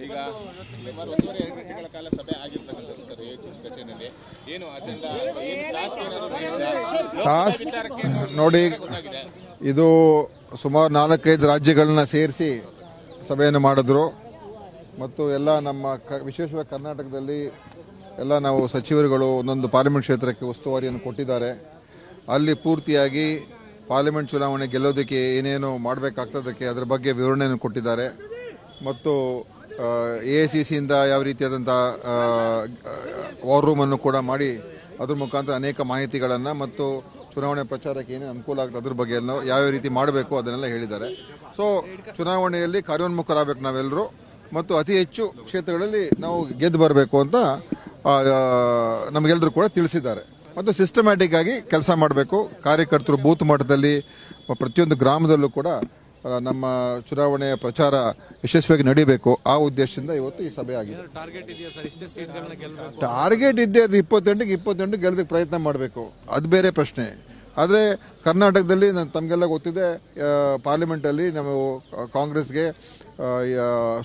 ಈಗ ಸುಮಾರು 1.5 ಗಂಟೆಗಳ ಕಾಲ ಸಭೆ ಆಗಿರ್ತಕ್ಕಂಥದ್ದು ಸರ್ AICC ಕಚೇರಿಯಲ್ಲಿ ಏನು ಅಜೆಂಡಾ ನೋಡಿ, ಇದು ಸುಮಾರು 4-5 ರಾಜ್ಯಗಳನ್ನ ಸೇರಿಸಿ ಸಭೆಯನ್ನು ಮಾಡಿದ್ರು ಮತ್ತು ಎಲ್ಲ ನಮ್ಮ ವಿಶೇಷವಾಗಿ ಕರ್ನಾಟಕದಲ್ಲಿ ಎಲ್ಲ ನಾವು ಸಚಿವರುಗಳು ಒಂದೊಂದು ಪಾರ್ಲಿಮೆಂಟ್ ಕ್ಷೇತ್ರಕ್ಕೆ ಉಸ್ತುವಾರಿಯನ್ನು ಕೊಟ್ಟಿದ್ದಾರೆ. ಅಲ್ಲಿ ಪೂರ್ತಿಯಾಗಿ ಪಾರ್ಲಿಮೆಂಟ್ ಚುನಾವಣೆ ಗೆಲ್ಲೋದಕ್ಕೆ ಏನೇನು ಮಾಡಬೇಕಾಗ್ತದಕ್ಕೆ ಅದರ ಬಗ್ಗೆ ವಿವರಣೆಯನ್ನು ಕೊಟ್ಟಿದ್ದಾರೆ ಮತ್ತು AICCಯಿಂದ ಯಾವ ರೀತಿಯಾದಂಥ ವಾರ್ ರೂಮನ್ನು ಕೂಡ ಮಾಡಿ ಅದ್ರ ಮುಖಾಂತರ ಅನೇಕ ಮಾಹಿತಿಗಳನ್ನು ಮತ್ತು ಚುನಾವಣೆ ಪ್ರಚಾರಕ್ಕೆ ಏನೇನು ಅನುಕೂಲ ಆಗ್ತದೆ ಅದ್ರ ಬಗ್ಗೆ ಯಾವ ರೀತಿ ಮಾಡಬೇಕು ಅದನ್ನೆಲ್ಲ ಹೇಳಿದ್ದಾರೆ. ಸೊ ಚುನಾವಣೆಯಲ್ಲಿ ಕಾರ್ಯೋನ್ಮುಖರಾಗಬೇಕು ನಾವೆಲ್ಲರೂ ಮತ್ತು ಅತಿ ಹೆಚ್ಚು ಕ್ಷೇತ್ರಗಳಲ್ಲಿ ನಾವು ಗೆದ್ದು ಬರಬೇಕು ಅಂತ ನಮಗೆಲ್ಲರೂ ಕೂಡ ತಿಳಿಸಿದ್ದಾರೆ. ಮತ್ತು ಸಿಸ್ಟಮ್ಯಾಟಿಕ್ ಆಗಿ ಕೆಲಸ ಮಾಡಬೇಕು. ಕಾರ್ಯಕರ್ತರು ಬೂತ್ ಮಟ್ಟದಲ್ಲಿ ಪ್ರತಿಯೊಂದು ಗ್ರಾಮದಲ್ಲೂ ಕೂಡ ನಮ್ಮ ಚುನಾವಣೆಯ ಪ್ರಚಾರ ಯಶಸ್ವಿಯಾಗಿ ನಡೀಬೇಕು. ಆ ಉದ್ದೇಶದಿಂದ ಇವತ್ತು ಈ ಸಭೆ ಆಗಿದೆ. ಟಾರ್ಗೆಟ್ ಇದ್ದೇ ಅದು 28 ಗೆಲ್ಲೋದಕ್ಕೆ ಪ್ರಯತ್ನ ಮಾಡಬೇಕು, ಅದು ಬೇರೆ ಪ್ರಶ್ನೆ. ಆದರೆ ಕರ್ನಾಟಕದಲ್ಲಿ ತಮಗೆಲ್ಲ ಗೊತ್ತಿದೆ, ಪಾರ್ಲಿಮೆಂಟಲ್ಲಿ ನಾವು ಕಾಂಗ್ರೆಸ್ಗೆ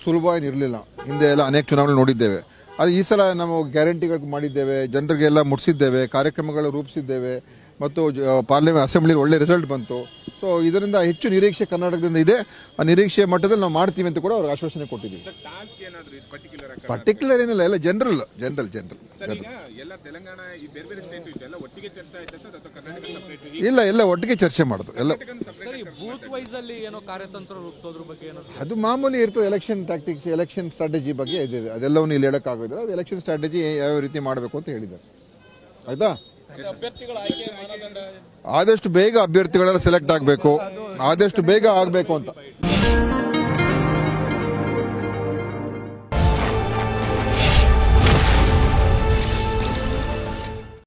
ಸುಲಭ ಏನಿರಲಿಲ್ಲ. ಹಿಂದೆ ಎಲ್ಲ ಅನೇಕ ಚುನಾವಣೆ ನೋಡಿದ್ದೇವೆ. ಅದು ಈ ಸಲ ನಾವು ಗ್ಯಾರಂಟಿಗಳು ಮಾಡಿದ್ದೇವೆ, ಜನರಿಗೆಲ್ಲ ಮುಟ್ಟಿಸಿದ್ದೇವೆ, ಕಾರ್ಯಕ್ರಮಗಳು ರೂಪಿಸಿದ್ದೇವೆ ಮತ್ತು ಅಸೆಂಬ್ಲಿಯಲ್ಲಿ ಒಳ್ಳೆ ರಿಸಲ್ಟ್ ಬಂತು. ಸೊ ಇದರಿಂದ ಹೆಚ್ಚು ನಿರೀಕ್ಷೆ ಕರ್ನಾಟಕದಿಂದ ಇದೆ. ಆ ನಿರೀಕ್ಷೆಯ ಮಟ್ಟದಲ್ಲಿ ನಾವು ಮಾಡ್ತೀವಿ ಅಂತ ಕೂಡ ಅವ್ರಿಗೆ ಆಶ್ವಾಸನೆ ಕೊಟ್ಟಿದ್ದೀವಿ. ಪರ್ಟಿಕ್ಯುಲರ್ ಏನಿಲ್ಲ, ಎಲ್ಲ ಜನರಲ್. ಇಲ್ಲ, ಎಲ್ಲ ಒಟ್ಟಿಗೆ ಚರ್ಚೆ ಮಾಡೋದು. ಎಲ್ಲ ಅದು ಮಾಮೂಲಿ ಇರ್ತದೆ. ಎಲೆಕ್ಷನ್ ಟ್ಯಾಕ್ಟಿಕ್ಸ್, ಎಲೆಕ್ಷನ್ ಸ್ಟ್ರಾಟಜಿ ಬಗ್ಗೆ ಇದೆ. ಅದೆಲ್ಲವನ್ನು ಇಲ್ಲಿ ಹೇಳೋಕ್ಕಾಗೋದಿಲ್ಲ. ಅದು ಎಲೆಕ್ಷನ್ ಸ್ಟ್ರಾಟಜಿ ಯಾವ ರೀತಿ ಮಾಡಬೇಕು ಅಂತ ಹೇಳಿದ್ದಾರೆ. ಆಯ್ತಾ? ಆದಷ್ಟು ಬೇಗ ಅಭ್ಯರ್ಥಿಗಳೆಲ್ಲ ಸೆಲೆಕ್ಟ್ ಆಗಬೇಕು, ಆದಷ್ಟು ಬೇಗ ಆಗಬೇಕು ಅಂತ.